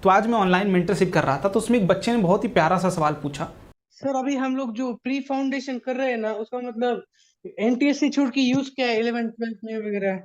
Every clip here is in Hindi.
तो आज मैं ऑनलाइन मेंटरशिप कर रहा था, तो उसमें एक बच्चे ने बहुत ही प्यारा सा सवाल पूछा। सर अभी हम लोग जो प्री फाउंडेशन कर रहे हैं ना उसका मतलब एनटीएससी छूट की यूज क्या है 11th 12th में वगैरह।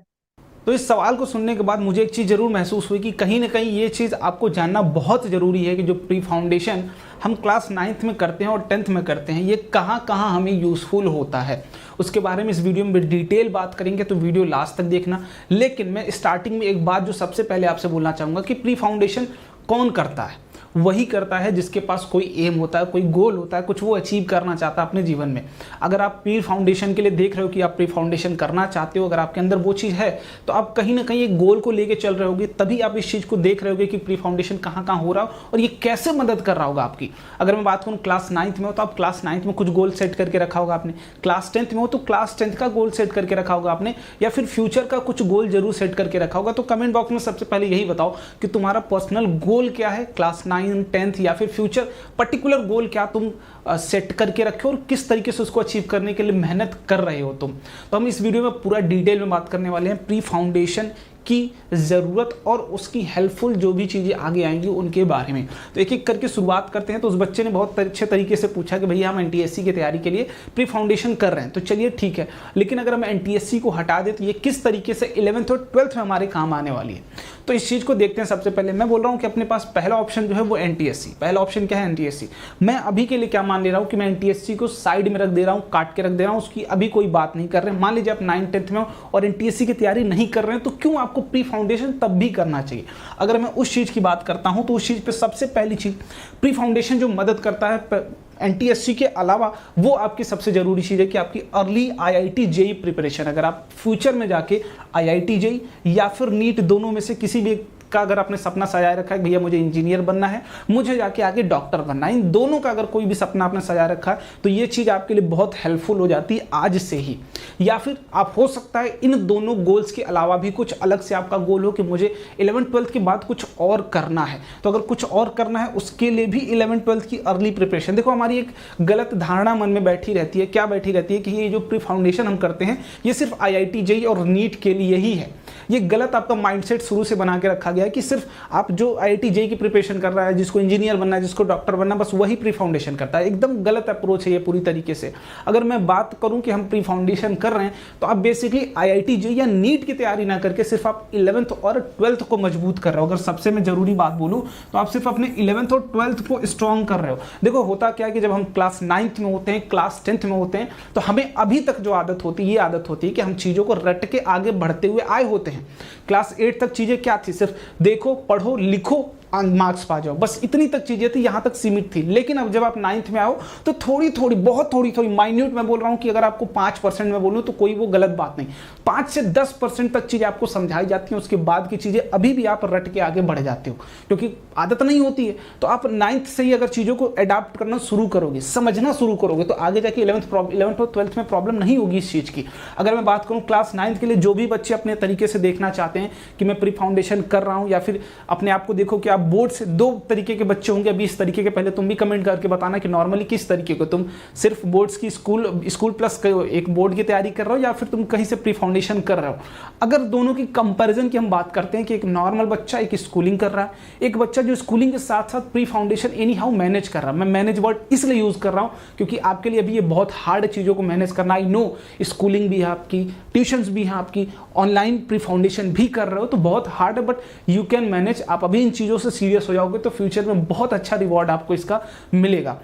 तो इस सवाल को सुनने के बाद मुझे एक चीज़ ज़रूर महसूस हुई कि कहीं ना कहीं ये चीज़ आपको जानना बहुत ज़रूरी है कि जो प्री फाउंडेशन हम क्लास 9th में करते हैं और 10th में करते हैं, ये कहाँ कहाँ हमें यूज़फुल होता है। उसके बारे में इस वीडियो में डिटेल बात करेंगे, तो वीडियो लास्ट तक देखना। लेकिन मैं स्टार्टिंग में एक बात जो सबसे पहले आपसे बोलना चाहूँगा कि प्री फाउंडेशन कौन करता है। वही करता है जिसके पास कोई एम होता है, कोई गोल होता है, कुछ वो अचीव करना चाहता है अपने जीवन में। अगर आप प्री फाउंडेशन के लिए देख रहे हो कि आप प्री फाउंडेशन करना चाहते हो, अगर आपके अंदर वो चीज़ है, तो आप कहीं ना कहीं एक गोल को लेके चल रहे होगे, तभी आप इस चीज़ को देख रहे होगे कि प्री फाउंडेशन कहाँ कहाँ हो रहा हो और ये कैसे मदद कर रहा होगा आपकी। अगर मैं बात करूँ क्लास 9th में हो, तो आप क्लास 9th में कुछ गोल सेट करके रखा होगा आपने। क्लास 10th में हो तो क्लास 10th का गोल सेट करके रखा होगा आपने, या फिर फ्यूचर का कुछ गोल जरूर सेट करके रखा होगा। तो कमेंट बॉक्स में सबसे पहले यही बताओ कि तुम्हारा पर्सनल गोल क्या है, क्लास 9 10th या फिर फ्यूचर पर्टिकुलर गोल क्या तुम सेट करके रखे हो और किस तरीके से उसको अचीव करने के लिए मेहनत कर रहे हो तुम। तो हम इस वीडियो में पूरा डिटेल में बात करने वाले हैं प्री फाउंडेशन की ज़रूरत और उसकी हेल्पफुल जो भी चीज़ें आगे आएंगी उनके बारे में। तो एक एक करके शुरुआत करते हैं। तो उस बच्चे ने बहुत अच्छे तरीके से पूछा कि भैया हम एनटीएससी की तैयारी के लिए प्री फाउंडेशन कर रहे हैं। तो चलिए ठीक है, लेकिन अगर हम एनटीएससी को हटा दें तो ये किस तरीके से 11th और 12th में हमारे काम आने वाली है, तो इस चीज़ को देखते हैं। सबसे पहले मैं बोल रहा हूँ कि अपने पास पहला ऑप्शन जो है वो एनटीएससी। पहला ऑप्शन क्या है? एनटीएससी। मैं अभी के लिए क्या मान ले रहा हूँ कि मैं एनटीएससी को साइड में रख दे रहा हूँ, काट के रख दे रहा हूँ, उसकी अभी कोई बात नहीं कर रहे हैं। मान लीजिए आप 9 10th में हो और एनटीएससी की तैयारी नहीं कर रहे हैं, तो क्यों आपको प्री फाउंडेशन तब भी करना चाहिए। अगर मैं उस चीज़ की बात करता हूँ तो उस चीज़ पे सबसे पहली चीज़ प्री फाउंडेशन जो मदद करता है एनटीएससी के अलावा, वो आपकी सबसे जरूरी चीज़ है कि आपकी अर्ली आईआईटी जेई प्रिपरेशन। अगर आप फ्यूचर में जाके आईआईटी जेई या फिर नीट दोनों में से किसी भी का अगर आपने सपना सजाए रखा है, भैया मुझे इंजीनियर बनना है, मुझे जाके आगे डॉक्टर बनना है, इन दोनों का अगर कोई भी सपना आपने सजा रखा है, तो ये चीज़ आपके लिए बहुत हेल्पफुल हो जाती है आज से ही। या फिर आप हो सकता है इन दोनों गोल्स के अलावा भी कुछ अलग से आपका गोल हो कि मुझे 11th 12th के बाद कुछ और करना है। तो अगर कुछ और करना है उसके लिए भी 11th 12th की अर्ली प्रिपरेशन। देखो हमारी एक गलत धारणा मन में बैठी रहती है। क्या बैठी रहती है? कि ये जो प्री फाउंडेशन हम करते हैं ये सिर्फ आईआईटी जेई और नीट के लिए ही है। ये गलत आपका माइंडसेट शुरू से बना के रखा गया है कि सिर्फ आप जो आईआईटी जेई की प्रिपरेशन कर रहा है, जिसको इंजीनियर बनना है, जिसको डॉक्टर बनना है, बस वही प्री फाउंडेशन करता है। एकदम गलत अप्रोच है ये पूरी तरीके से। अगर मैं बात करूं कि हम प्री फाउंडेशन कर रहे हैं, तो आप बेसिकली आईआईटी जेई या नीट की तैयारी ना करके सिर्फ आप 11th और 12th को मजबूत कर रहे हो। अगर सबसे मैं जरूरी बात बोलूं तो आप सिर्फ अपने 11th और 12th को स्ट्रॉन्ग कर रहे हो। देखो होता क्या है कि जब हम क्लास 9th में होते हैं, क्लास 10th में होते हैं, तो हमें अभी तक जो आदत होती है, ये आदत होती है कि हम चीज़ों को रट के आगे बढ़ते हुए आए होते हैं। क्लास 8 तक चीज़ें क्या थी? सिर्फ देखो, पढ़ो, लिखो, मार्क्स पा जाओ, बस इतनी तक चीजें थी, यहां तक सीमित थी। लेकिन अब जब आप 9th में आओ तो थोड़ी थोड़ी, बहुत थोड़ी थोड़ी माइन्यूट मैं बोल रहा हूं कि अगर आपको 5% में बोलूं तो कोई वो गलत बात नहीं, 5 से 10% तक चीजें आपको समझाई जाती हैं। उसके बाद की चीजें अभी भी आप रट के आगे बढ़ जाते हो क्योंकि आदत नहीं होती है। तो आप 9th से ही अगर चीजों को अडॉप्ट करना शुरू करोगे, समझना शुरू करोगे, तो आगे जाके 11th और 12th में प्रॉब्लम नहीं होगी इस चीज की। अगर मैं बात करूं क्लास 9th के लिए, जो भी बच्चे अपने तरीके से देखना चाहते हैं कि मैं प्री फाउंडेशन कर रहा हूं, या फिर अपने आप को देखो कि आप बोर्ड से, दो तरीके के बच्चे होंगे अभी इस तरीके के, पहले तुम भी कमेंट करके बताना कि नॉर्मली किस तरीके को, तुम सिर्फ बोर्ड्स की स्कूल प्लस एक बोर्ड की तैयारी कर रहे हो या फिर तुम कहीं से प्री फाउंडेशन कर रहे हो। अगर दोनों की कंपैरिजन की हम बात करते हैं कि एक नॉर्मल बच्चा एक स्कूलिंग कर रहा है, एक बच्चा जो स्कूलिंग के साथ साथ pre foundation any how manage कर रहा है। मैं मैनेज वर्ड इसलिए यूज कर रहा हूं क्योंकि आपके लिए अभी ये बहुत हार्ड चीजों को मैनेज करना। आई नो स्कूलिंग भी है आपकी, ट्यूशंस भी है आपकी, ऑनलाइन प्री फाउंडेशन भी कर रहे हो, तो बहुत हार्ड है, बट यू कैन मैनेज। आप अभी इन चीजों से सीरियस हो जाओगे तो फ्यूचर में बहुत अच्छा रिवॉर्ड आपको इसका मिलेगा।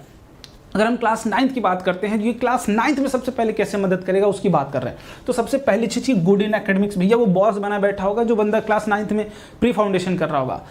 अगर हम क्लास 9th की बात करते हैं, ये क्लास 9th में सबसे पहले कैसे मदद करेगा उसकी बात कर रहे हैं। तो सबसे पहली चीज गुड इन एकेडमिक्स। भैया वो बॉस बना बैठा होगा जो बंदा क्लास 9th में प्री फाउंडेशन कर रहा होगा।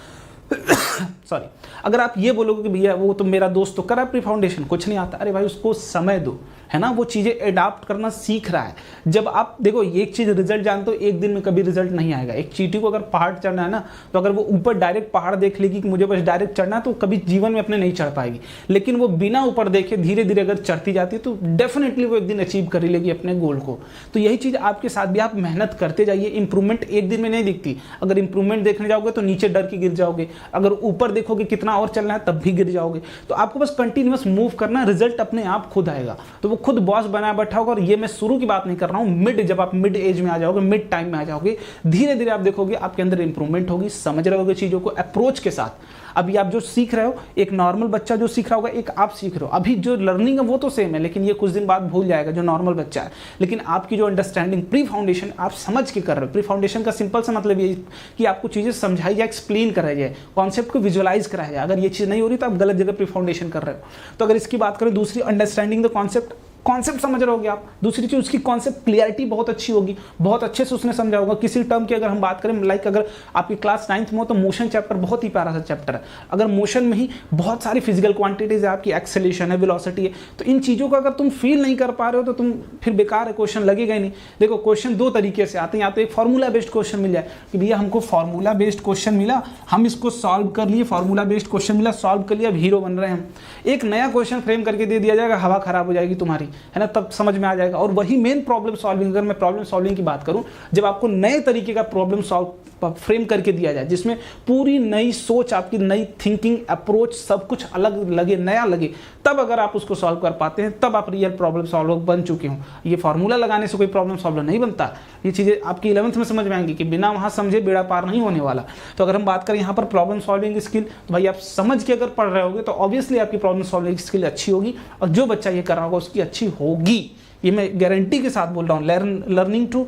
सॉरी, अगर आप ये बोलोगे कि भैया वो तो मेरा दोस्त तो करा प्री फाउंडेशन, कुछ नहीं आता, अरे भाई उसको समय दो, है ना, वो चीज़ें अडाप्ट करना सीख रहा है। जब आप देखो एक चीज़ रिजल्ट जानते हो, एक दिन में कभी रिजल्ट नहीं आएगा। एक चींटी को अगर पहाड़ चढ़ना है ना, तो अगर वो ऊपर डायरेक्ट पहाड़ देख लेगी कि मुझे बस डायरेक्ट चढ़ना है, तो कभी जीवन में अपने नहीं चढ़ पाएगी। लेकिन वो बिना ऊपर देखे धीरे धीरे अगर चढ़ती जाती है तो डेफिनेटली वो एक दिन अचीव कर लेगी अपने गोल को। तो यही चीज़ आपके साथ भी, आप मेहनत करते जाइए। इंप्रूवमेंट एक दिन में नहीं दिखती। अगर इंप्रूवमेंट देखने जाओगे तो नीचे डर के गिर जाओगे, अगर ऊपर देखोगे कितना और चलना है तब भी गिर जाओगे। तो आपको बस कंटिन्यूअस मूव करना, रिजल्ट अपने आप खुद आएगा। तो वो खुद बॉस बना बैठा होगा। और ये मैं शुरू की बात नहीं कर रहा हूं, मिड, जब आप मिड एज में आ जाओगे, मिड टाइम में आ जाओगे, धीरे धीरे आप देखोगे आपके अंदर इंप्रूवमेंट होगी। समझ रहे होगे चीजों को, अप्रोच के साथ अभी आप जो सीख रहे हो, एक नॉर्मल बच्चा जो सीख रहा होगा, एक आप सीख रहे हो, अभी जो लर्निंग है वो तो सेम है, लेकिन ये कुछ दिन बाद भूल जाएगा जो नॉर्मल बच्चा है। लेकिन आपकी जो अंडरस्टैंडिंग प्री फाउंडेशन आप समझ के कर रहे हो। प्री फाउंडेशन का सिंपल सा मतलब ये कि आपको चीज़ें समझाई जाए, एक्सप्लेन कराई जाए, कॉन्सेप्ट को विजुअलाइज कराया जाए। अगर ये चीज़ नहीं हो रही तो आप गलत जगह प्री फाउंडेशन कर रहे हो। तो अगर इसकी बात करें दूसरी, अंडरस्टैंडिंग द कॉन्सेप्ट, कॉन्सेप्ट समझ रहे होगे आप। दूसरी चीज उसकी कॉन्सेप्ट क्लियरिटी बहुत अच्छी होगी, बहुत अच्छे से उसने समझा होगा। किसी टर्म की अगर हम बात करें, लाइक अगर आपकी क्लास 9th में हो तो मोशन चैप्टर बहुत ही प्यारा सा चैप्टर है। अगर मोशन में ही बहुत सारी फिजिकल क्वांटिटीज है, आपकी एक्सेलेरेशन है, वेलोसिटी है, तो इन चीज़ों को अगर तुम फील नहीं कर पा रहे हो तो तुम फिर बेकार है, क्वेश्चन लगेगा ही नहीं। देखो क्वेश्चन दो तरीके से आते हैं, या तो एक फार्मूला बेस्ड क्वेश्चन मिल जाए कि भैया हमको फार्मूला बेस्ड क्वेश्चन मिला, हम इसको सॉल्व कर लिए, फार्मूला बेस्ड क्वेश्चन मिला, सॉल्व कर लिया, अब हीरो बन रहे हैं हम। एक नया क्वेश्चन फ्रेम करके दे दिया जाएगा, हवा खराब हो जाएगी तुम्हारी, है ना, तब समझ में आ जाएगा। और वही मेन प्रॉब्लम सॉल्विंग, अगर मैं प्रॉब्लम सॉल्विंग की बात करूं, जब आपको नए तरीके का प्रॉब्लम सॉल्व फ्रेम करके दिया जाए, जिसमें पूरी नई सोच, आपकी नई थिंकिंग, अप्रोच, सब कुछ अलग लगे, नया लगे, तब अगर आप उसको सॉल्व कर पाते हैं, तब आप रियल प्रॉब्लम सॉल्वर बन चुके हो। ये फार्मूला लगाने से कोई प्रॉब्लम सॉल्वर नहीं बनता। ये चीज़ें आपकी 11th में समझ में आएंगी कि बिना वहाँ समझे बेड़ा पार नहीं होने वाला। तो अगर हम बात करें यहाँ पर प्रॉब्लम सॉल्विंग स्किल, तो भाई आप समझ के अगर पढ़ रहे होगे तो ऑब्वियसली आपकी प्रॉब्लम सॉल्विंग स्किल अच्छी होगी, और जो बच्चा ये कर रहा होगा उसकी अच्छी होगी। ये मैं गारंटी के साथ बोल रहा हूँ। लर्निंग टू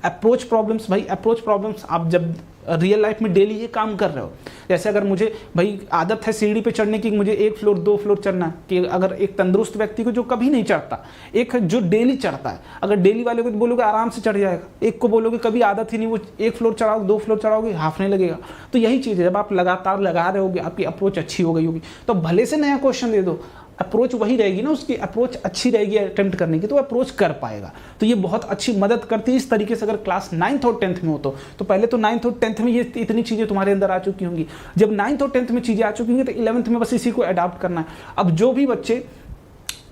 अप्रोच प्रॉब्लम्स, भाई अप्रोच प्रॉब्लम्स आप जब रियल लाइफ में डेली ये काम कर रहे हो, जैसे अगर मुझे भाई आदत है सीढ़ी पे चढ़ने की, मुझे 1 फ्लोर 2 फ्लोर चढ़ना, कि अगर एक तंदुरुस्त व्यक्ति को जो कभी नहीं चढ़ता, एक जो डेली चढ़ता है, अगर डेली वाले को बोलोगे आराम से चढ़ जाएगा, एक को बोलोगे कभी आदत ही नहीं, वो 1 फ्लोर चढ़ाओगे 2 फ्लोर चढ़ाओगे हाफ नहीं लगेगा। तो यही चीज़ है, जब आप लगातार लगा रहे होगे, आपकी अप्रोच अच्छी हो गई होगी, तो भले से नया क्वेश्चन दे दो, अप्रोच वही रहेगी ना, उसकी अप्रोच अच्छी रहेगी अटेम्प्ट करने की, तो अप्रोच कर पाएगा। तो ये बहुत अच्छी मदद करती है। इस तरीके से अगर क्लास 9th और 10th में हो तो पहले तो 9th और 10th में ये इतनी चीज़ें तुम्हारे अंदर आ चुकी होंगी। जब 9th और 10th में चीज़ें आ चुकी होंगी तो 11th में बस इसी को अडॉप्ट करना है। अब जो भी बच्चे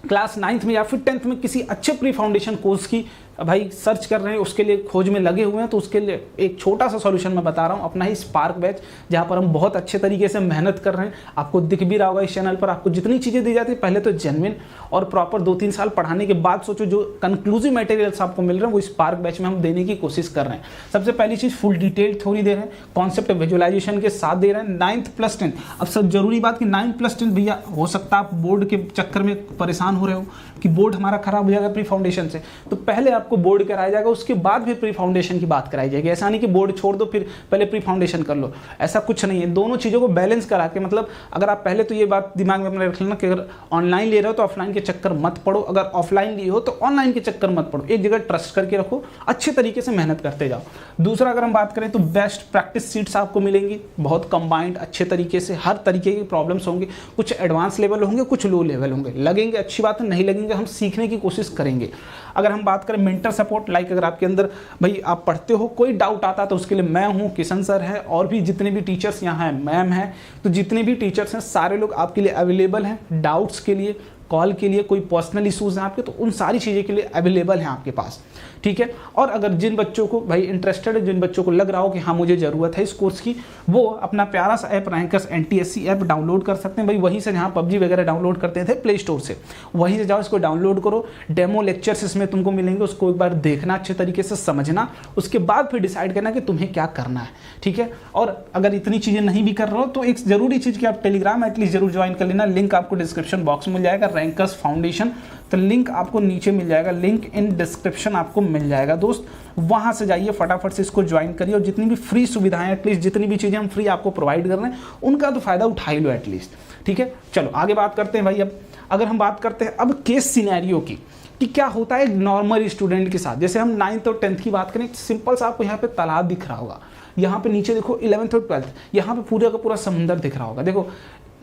क्लास 9th में या फिर 10th में किसी अच्छे प्री फाउंडेशन कोर्स की भाई सर्च कर रहे हैं, उसके लिए खोज में लगे हुए हैं, तो उसके लिए एक छोटा सा सॉल्यूशन मैं बता रहा हूं, अपना ही स्पार्क बैच, जहां पर हम बहुत अच्छे तरीके से मेहनत कर रहे हैं। आपको दिख भी रहा होगा इस चैनल पर, आपको जितनी चीज़ें दी जाती है पहले तो जेन्युइन और प्रॉपर 2-3 साल पढ़ाने के बाद सोचो जो कंक्लूसिव मटेरियल्स आपको मिल रहे हैं वो स्पार्क बैच में हम देने की कोशिश कर रहे हैं। सबसे पहली चीज़ फुल डिटेल थ्योरी दे रहे हैं, कॉन्सेप्ट विजुअलाइजेशन के साथ दे रहे हैं। 9th + 10, अब सब जरूरी बात कि 9th + 10 भैया, हो सकता है आप बोर्ड के चक्कर में परेशान हो रहे हो कि बोर्ड हमारा खराब हो जाएगा प्री फाउंडेशन से, तो पहले आपको बोर्ड कराया जाएगा, उसके बाद फिर प्री फाउंडेशन की बात कराई जाएगी। ऐसा नहीं कि बोर्ड छोड़ दो फिर पहले प्री फाउंडेशन कर लो, ऐसा कुछ नहीं है। दोनों चीज़ों को बैलेंस करा के, मतलब अगर आप पहले तो ये बात दिमाग में अपने रख लेना कि अगर ऑनलाइन ले रहे हो तो ऑफलाइन के चक्कर मत पड़ो, अगर ऑफलाइन लिए हो तो ऑनलाइन के चक्कर मत पड़ो। एक जगह ट्रस्ट करके रखो, अच्छे तरीके से मेहनत करते जाओ। दूसरा अगर हम बात करें तो बेस्ट प्रैक्टिस सीट्स आपको मिलेंगी, बहुत कंबाइंड अच्छे तरीके से, हर तरीके की प्रॉब्लम्स होंगे, कुछ एडवांस लेवल होंगे, कुछ लो लेवल होंगे। लगेंगे अच्छी बात है, नहीं लगेंगे हम सीखने की कोशिश करेंगे। अगर हम बात करें मेंटर सपोर्ट, लाइक अगर आपके अंदर भाई आप पढ़ते हो कोई डाउट आता तो उसके लिए मैं हूँ, किशन सर है, और भी जितने भी टीचर्स यहाँ हैं, मैम है, तो जितने भी टीचर्स हैं सारे लोग आपके लिए अवेलेबल हैं, डाउट्स के लिए, कॉल के लिए, कोई पर्सनल इशूज़ हैं आपके तो उन सारी चीज़ें के लिए अवेलेबल हैं आपके पास, ठीक है। और अगर जिन बच्चों को भाई इंटरेस्टेड है, जिन बच्चों को लग रहा हो कि हाँ मुझे ज़रूरत है इस कोर्स की, वो अपना प्यारा सा app rankers NTSC app download कर सकते हैं। भाई वहीं से जहाँ PUBG वगैरह डाउनलोड करते थे प्ले स्टोर से, वहीं से जाओ, इसको डाउनलोड करो। डेमो लेक्चर्स इसमें तुमको मिलेंगे, उसको एक बार देखना, अच्छे तरीके से समझना, उसके बाद फिर डिसाइड करना कि तुम्हें क्या करना है, ठीक है। और अगर इतनी चीज़ें नहीं भी कर रहे हो तो एक ज़रूरी चीज़ कि आप टेलीग्राम एटलीस्ट जरूर ज्वाइन कर लेना। लिंक आपको डिस्क्रिप्शन बॉक्स में मिल जाएगा, रैंकर्स फाउंडेशन, तो लिंक आपको नीचे मिल जाएगा, लिंक इन डिस्क्रिप्शन आपको मिल जाएगा दोस्त। वहाँ से जाइए, फटाफट से इसको ज्वाइन करिए, और जितनी भी फ्री सुविधाएं, एटलीस्ट जितनी भी चीज़ें हम फ्री आपको प्रोवाइड कर रहे हैं उनका तो फ़ायदा उठा ही लो एटलीस्ट, ठीक है। चलो आगे बात करते हैं भाई। अब अगर हम बात करते हैं अब केस सिनेरियो की, कि क्या होता है नॉर्मल स्टूडेंट के साथ। जैसे हम 9th और 10th की बात करें, सिंपल सा आपको यहाँ पे तालाब दिख रहा होगा, यहाँ पे नीचे देखो 11th और 12th, यहाँ पे पूरा का पूरा समुंदर दिख रहा होगा। देखो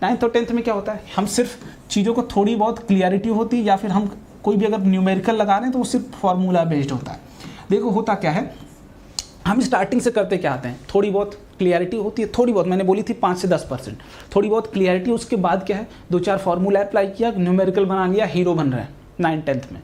9th और 10th में क्या होता है, हम सिर्फ चीज़ों को थोड़ी बहुत क्लियरिटी होती है, या फिर हम कोई भी अगर न्यूमेरिकल लगा रहे हैं तो वो सिर्फ फार्मूला बेस्ड होता है। देखो होता क्या है, हम स्टार्टिंग से करते क्या आते हैं, थोड़ी बहुत क्लियरिटी होती है, थोड़ी बहुत, मैंने बोली थी 5 से 10%, थोड़ी बहुत क्लियरिटी, उसके बाद क्या है 2-4 फार्मूला अप्लाई किया, न्यूमेरिकल बना लिया, हीरो बन रहे हैं 9th 10th में।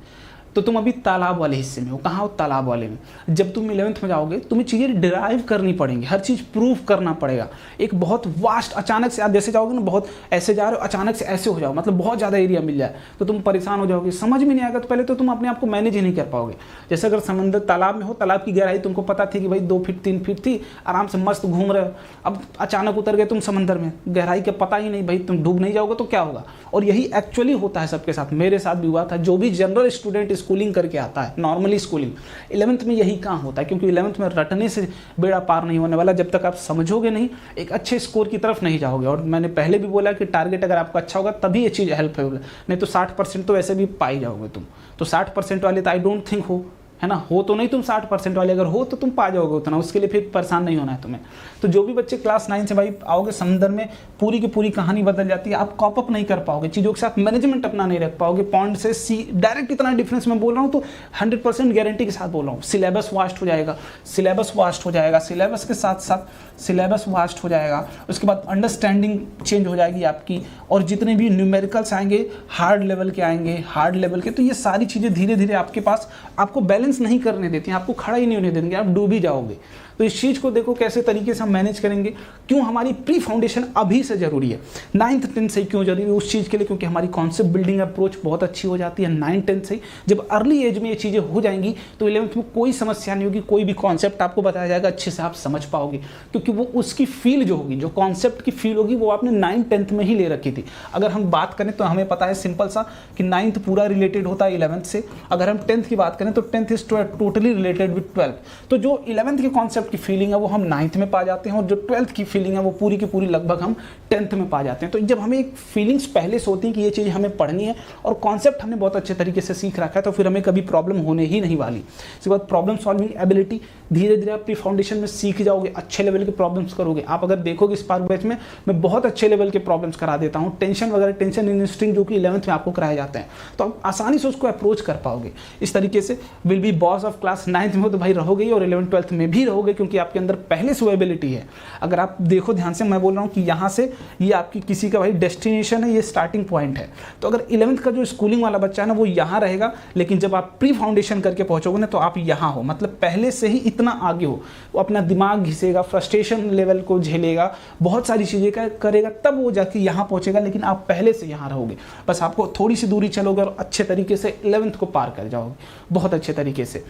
तो तुम अभी तालाब वाले हिस्से में हो। कहाँ हो? तालाब वाले में। जब तुम 11th में जाओगे तुम्हें चीज़ें डिराइव करनी पड़ेंगी, हर चीज़ प्रूव करना पड़ेगा। एक बहुत वास्ट, अचानक से आप जैसे जाओगे ना, बहुत ऐसे जा रहे हो, अचानक से ऐसे हो जाओ, मतलब बहुत ज़्यादा एरिया मिल जाए तो तुम परेशान हो जाओगे, समझ में नहीं आएगा। तो पहले तो तुम अपने आप को मैनेज ही नहीं कर पाओगे। जैसे अगर समंदर तालाब में हो, तालाब की गहराई तुमको पता थी कि भाई 2 फीट 3 फीट थी, आराम से मस्त घूम रहे हो, अब अचानक उतर गए तुम समंदर में, गहराई का पता ही नहीं, भाई तुम डूब नहीं जाओगे तो क्या होगा। और यही एक्चुअली होता है सबके साथ, मेरे साथ भी हुआ था। जो भी जनरल स्टूडेंट स्कूलिंग करके आता है, नॉर्मली स्कूलिंग, 11th में यही काम होता है, क्योंकि 11th में रटने से बेड़ा पार नहीं होने वाला। जब तक आप समझोगे नहीं, एक अच्छे स्कोर की तरफ नहीं जाओगे। और मैंने पहले भी बोला कि टारगेट अगर आपका अच्छा होगा तभी ये चीज़ हेल्प होगा, नहीं तो 60% तो वैसे भी पा ही जाओगे तुम। तो 60% वाले तो आई डोंट थिंक हो, है ना, हो तो नहीं तुम 60% वाले, अगर हो तो तुम पा जाओगे उतना, उसके लिए फिर परेशान नहीं होना है तुम्हें। तो जो भी बच्चे क्लास 9 से भाई आओगे समंदर में, पूरी की पूरी कहानी बदल जाती है। आप कॉप अप नहीं कर पाओगे, चीज़ों के साथ मैनेजमेंट अपना नहीं रख पाओगे। पॉइंट से सी डायरेक्ट इतना डिफरेंस मैं बोल रहा हूँ तो 100% गारंटी के साथ बोल रहा हूँ। सिलेबस वास्ट हो जाएगा, सिलेबस वास्ट हो जाएगा, सिलेबस के साथ साथ सिलेबस वास्ट हो जाएगा। उसके बाद अंडरस्टैंडिंग चेंज हो जाएगी आपकी, और जितने भी न्यूमेरिकल्स आएंगे हार्ड लेवल के आएंगे, हार्ड लेवल के। तो ये सारी चीज़ें धीरे धीरे आपके पास आपको बैलेंस नहीं करने देती हैं, आपको खड़ा ही नहीं होने देंगे, आप डूब ही जाओगे। तो इस चीज़ को देखो कैसे तरीके से हम मैनेज करेंगे। क्यों हमारी प्री फाउंडेशन अभी से ज़रूरी है, 9th 10th से क्यों जरूरी है उस चीज़ के लिए, क्योंकि हमारी कॉन्सेप्ट बिल्डिंग अप्रोच बहुत अच्छी हो जाती है 9th 10th से। जब अर्ली एज में ये चीज़ें हो जाएंगी तो 11th में कोई समस्या नहीं होगी, कोई भी कॉन्सेप्ट आपको बताया जाएगा अच्छे से आप समझ पाओगे, क्योंकि वो उसकी फील जो होगी, जो कॉन्सेप्ट की फील होगी वो आपने 9th 10th में ही ले रखी थी। अगर हम बात करें तो हमें पता है सिंपल सा कि 9th पूरा रिलेटेड होता है 11th से। अगर हम 10th की बात करें तो 10th is totally related with 12th। तो जो 11th के कॉन्सेप्ट की फीलिंग है वो हम 9th में पा जाते हैं, और जो 12th की फीलिंग है वो पूरी की पूरी लगभग हम 10th में पा जाते हैं। तो जब हमें एक फीलिंग्स पहले से होती है कि ये चीज़ हमें पढ़नी है और कॉन्सेप्ट हमने बहुत अच्छे तरीके से सीख रखा है, तो फिर हमें कभी प्रॉब्लम होने ही नहीं वाली। इसके बाद प्रॉब्लम सॉल्विंग एबिलिटी धीरे धीरे आप प्री फाउंडेशन में सीख जाओगे, अच्छे लेवल के प्रॉब्लम्स करोगे। आप अगर देखोगे स्पार्क बैच में मैं बहुत अच्छे लेवल के प्रॉब्लम्स करा देता हूँ, टेंशन वगैरह, टेंशन इन स्ट्रिंग जो कि 11th में आपको कराए जाते हैं, तो आप आसानी से उसको अप्रोच कर पाओगे। इस तरीके से will be boss of class 9th में हो तो भाई रहोगे ही, और 11th 12th में भी रहोगे, क्योंकि आपके अंदर पहले से वो एबिलिटी है। अगर आप देखो ध्यान से, मैं बोल रहा हूँ कि यहाँ से ये आपकी किसी का भाई डेस्टिनेशन है, ये स्टार्टिंग पॉइंट है। तो अगर 11th का जो स्कूलिंग वाला बच्चा है ना वो यहाँ रहेगा, लेकिन जब आप प्री फाउंडेशन करके पहुँचोगे ना तो आप यहाँ हो, मतलब पहले से ही इतना आगे हो। वो अपना दिमाग घिसेगा, फ्रस्ट्रेशन लेवल को झेलेगा, बहुत सारी चीज़ें करेगा, तब वो जाके यहाँ पहुँचेगा, लेकिन आप पहले से यहाँ रहोगे। बस आपको थोड़ी सी दूरी चलोगे और अच्छे तरीके से 11th को पार कर जाओगे, बहुत अच्छे तरीके से।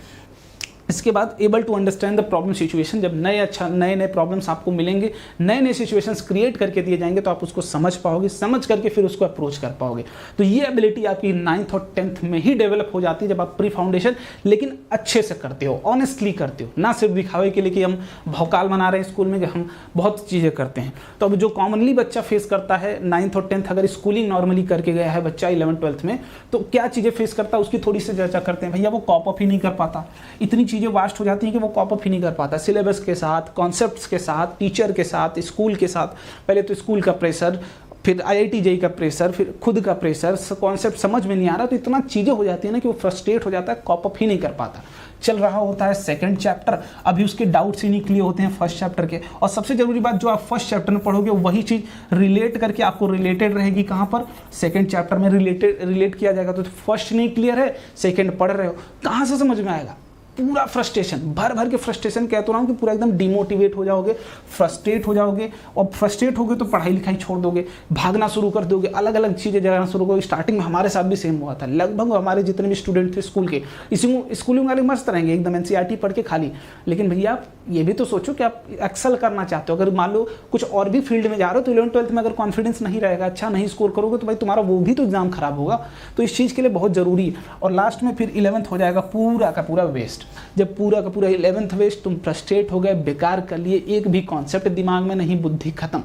इसके बाद able to understand the problem situation, जब नए नए प्रॉब्लम्स आपको मिलेंगे, नए नए सिचुएशंस क्रिएट करके दिए जाएंगे, तो आप उसको समझ पाओगे, समझ करके फिर उसको अप्रोच कर पाओगे। तो ये एबिलिटी आपकी 9th और 10th में ही डेवलप हो जाती है, जब आप प्री फाउंडेशन लेकिन अच्छे से करते हो, ऑनेस्टली करते हो, ना सिर्फ दिखावे के लिए कि हम भौकाल बना रहे हैं स्कूल में कि हम बहुत चीज़ें करते हैं। तो अब जो कॉमनली बच्चा फेस करता है 9th और 10th, अगर स्कूलिंग नॉर्मली करके गया है बच्चा 11th 12th में, तो क्या चीज़ें फेस करता है उसकी थोड़ी सी चर्चा करते हैं। भैया वो कॉप अप ही नहीं कर पाता, इतनी चीज़ें वास्ट हो जाती हैं कि वो कॉप अप ही नहीं कर पाता, सिलेबस के साथ, कॉन्सेप्ट्स के साथ, टीचर के साथ, स्कूल के साथ। पहले तो स्कूल का प्रेशर, फिर IIT JEE का प्रेशर, फिर खुद का प्रेशर, कॉन्सेप्ट समझ में नहीं आ रहा, तो इतना चीज़ें हो जाती है ना कि वो फ्रस्ट्रेट हो जाता है, कॉप अप ही नहीं कर पाता। चल रहा होता है सेकंड चैप्टर, अभी उसके डाउट्स ही नहीं क्लियर होते हैं फर्स्ट चैप्टर के। और सबसे जरूरी बात, जो आप फर्स्ट चैप्टर में पढ़ोगे वही चीज़ रिलेट करके आपको रिलेटेड रहेगी कहाँ पर, सेकंड चैप्टर में रिलेट किया जाएगा। तो फर्स्ट नहीं क्लियर है, सेकंड पढ़ रहे हो, कहाँ से समझ में आएगा। पूरा फ्रस्ट्रेशन, भर भर के फ्रस्ट्रेशन, कहता रहा हूँ कि पूरा एकदम डिमोटिवेट हो जाओगे, फ्रस्ट्रेट हो जाओगे, और फ्रस्ट्रेट होगे तो पढ़ाई लिखाई छोड़ दोगे, भागना शुरू कर दोगे, अलग अलग चीज़ें जगाना शुरू करोगे। स्टार्टिंग में हमारे साथ भी सेम हुआ था, लगभग हमारे जितने भी स्टूडेंट थे स्कूल के, स्कूलिंग वाले मस्त रहेंगे एकदम NCERT पढ़ के खाली, लेकिन भैया आप ये भी तो सोचो कि आप एक्सेल करना चाहते हो। अगर मान लो कुछ और भी फील्ड में जा रहे हो तो 11th 12th में अगर कॉन्फिडेंस नहीं रहेगा, अच्छा नहीं स्कोर करोगे, तो भाई तुम्हारा वो भी तो एग्जाम खराब होगा। तो इस चीज़ के लिए बहुत ज़रूरी है। और लास्ट में फिर 11th हो जाएगा पूरा का पूरा वेस्ट। जब पूरा का पूरा 11th वेस्ट, तुम फ्रस्ट्रेट हो गए, बेकार कर लिए, एक भी कॉन्सेप्ट दिमाग में नहीं, बुद्धि खत्म।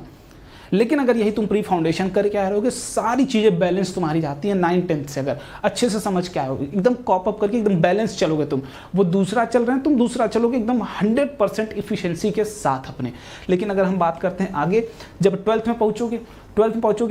लेकिन अगर यही तुम प्री फाउंडेशन करके आ रहोगे, सारी चीज़ें बैलेंस तुम्हारी जाती हैं 9th 10th से। अगर अच्छे से समझ के आओगे, एकदम कॉप अप करके एकदम बैलेंस चलोगे, तुम वो दूसरा चल रहे हैं, तुम दूसरा चलोगे एकदम 100% इफिशिएंसी के साथ अपने। लेकिन अगर हम बात करते हैं आगे, जब 12th में पहुँचोगे,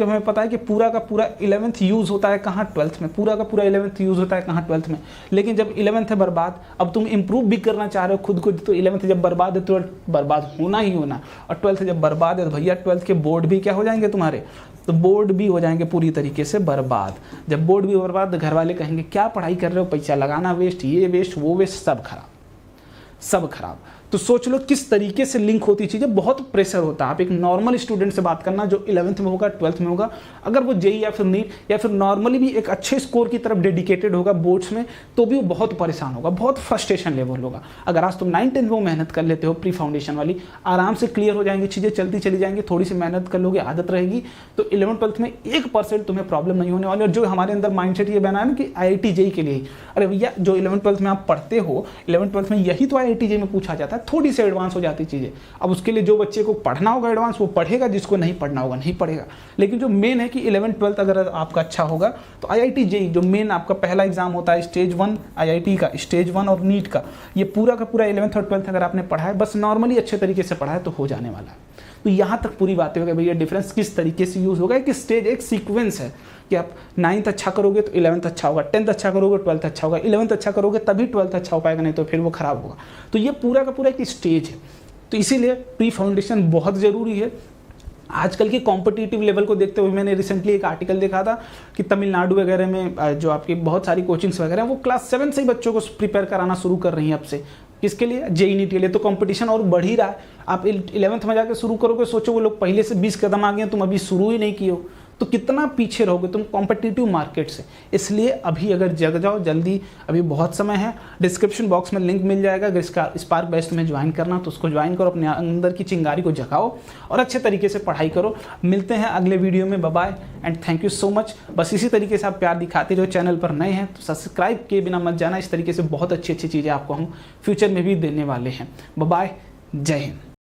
हमें पता है कि पूरा का पूरा 11th यूज़ होता है कहाँ, 12th में। पूरा का पूरा 11th यूज़ होता है कहाँ, 12th में। लेकिन जब 11th है बर्बाद, अब तुम इंप्रूव भी करना चाह रहे हो खुद को, तो 11th जब बर्बाद है, 12th बर्बाद होना ही होना। और 12th जब बर्बाद है तो भैया 12th के बोर्ड बोर्ड भी क्या हो जाएंगे तुम्हारे, तो बोर्ड भी हो जाएंगे पूरी तरीके से बर्बाद। जब बोर्ड भी बर्बाद, घर वाले कहेंगे क्या पढ़ाई कर रहे हो, पैसा लगाना वेस्ट, ये वेस्ट वो वेस्ट, सब खराब, सब खराब। तो सोच लो किस तरीके से लिंक होती चीज़ें, बहुत प्रेशर होता है। आप एक नॉर्मल स्टूडेंट से बात करना जो 11th में होगा, 12th में होगा, अगर वो जेई या फिर नीट या फिर नॉर्मली भी एक अच्छे स्कोर की तरफ डेडिकेटेड होगा बोर्ड्स में, तो भी वो बहुत परेशान होगा, बहुत फ्रस्ट्रेशन लेवल होगा। अगर आज तुम 9-10 में मेहनत कर लेते हो प्री फाउंडेशन वाली, आराम से क्लियर हो जाएंगी चीज़ें, चलती चली जाएंगी, थोड़ी सी मेहनत कर लोगे, आदत रहेगी, तो 11th-12th में 1% तुम्हें प्रॉब्लम नहीं होने वाली। और जो हमारे अंदर माइंडसेट ये बना है ना कि IIT जेई के लिए, अरे भैया जो 11th-12th में आप पढ़ते हो, 11th-12th में यही तो IIT जेई में पूछा जाता है, थोड़ी सी एडवांस हो जाती चीज़ें। अब उसके लिए जो बच्चे को पढ़ना होगा एडवांस वो पढ़ेगा, जिसको नहीं पढ़ना होगा नहीं पढ़ेगा। लेकिन जो मेन है कि 11th-12th अगर आपका अच्छा होगा तो IIT जेई जो मेन आपका पहला एग्जाम होता है स्टेज 1 IIT का, स्टेज 1 और नीट का, ये पूरा का पूरा 11th और 12th अगर आपने पढ़ा है, बस नॉर्मली अच्छे तरीके से पढ़ा है तो हो जाने वाला है। तो यहाँ तक पूरी बातें हो गई भैया, डिफरेंस किस तरीके से यूज़ होगा, कि स्टेज एक सीक्वेंस है कि आप 9th अच्छा करोगे तो 11th अच्छा होगा, 10th अच्छा करोगे 12th अच्छा होगा, 11th अच्छा करोगे तभी 12th अच्छा हो पाएगा, नहीं तो फिर वो खराब होगा। तो ये पूरा का पूरा एक स्टेज है। तो इसीलिए प्री फाउंडेशन बहुत ज़रूरी है। आजकल के कॉम्पिटिटिव लेवल को देखते हुए मैंने रिसेंटली एक आर्टिकल देखा था कि तमिलनाडु वगैरह में जो आपकी बहुत सारी कोचिंग्स वगैरह हैं वो क्लास 7 से ही बच्चों को प्रिपेयर कराना शुरू कर रही हैं अब से। किसके लिए? जेई नीट के लिए। तो कंपटीशन और बढ़ ही रहा है। आप 11th में जाकर शुरू करोगे, सोचो वो लोग पहले से 20 कदम आ गए, तुम अभी शुरू ही नहीं किए हो, तो कितना पीछे रहोगे तुम कॉम्पिटिटिव मार्केट से। इसलिए अभी अगर जग जाओ जल्दी, अभी बहुत समय है। डिस्क्रिप्शन बॉक्स में लिंक मिल जाएगा, अगर इसका स्पार्क बैच तुम्हें ज्वाइन करना तो उसको ज्वाइन करो, अपने अंदर की चिंगारी को जगाओ और अच्छे तरीके से पढ़ाई करो। मिलते हैं अगले वीडियो में, bye bye and thank you so much. बस इसी तरीके से आप प्यार दिखाते रहो। चैनल पर नए हैं तो सब्सक्राइब किए बिना मत जाना। इस तरीके से बहुत अच्छी अच्छी चीज़ें आपको हम फ्यूचर में भी देने वाले हैं। बाय बाय, जय हिंद।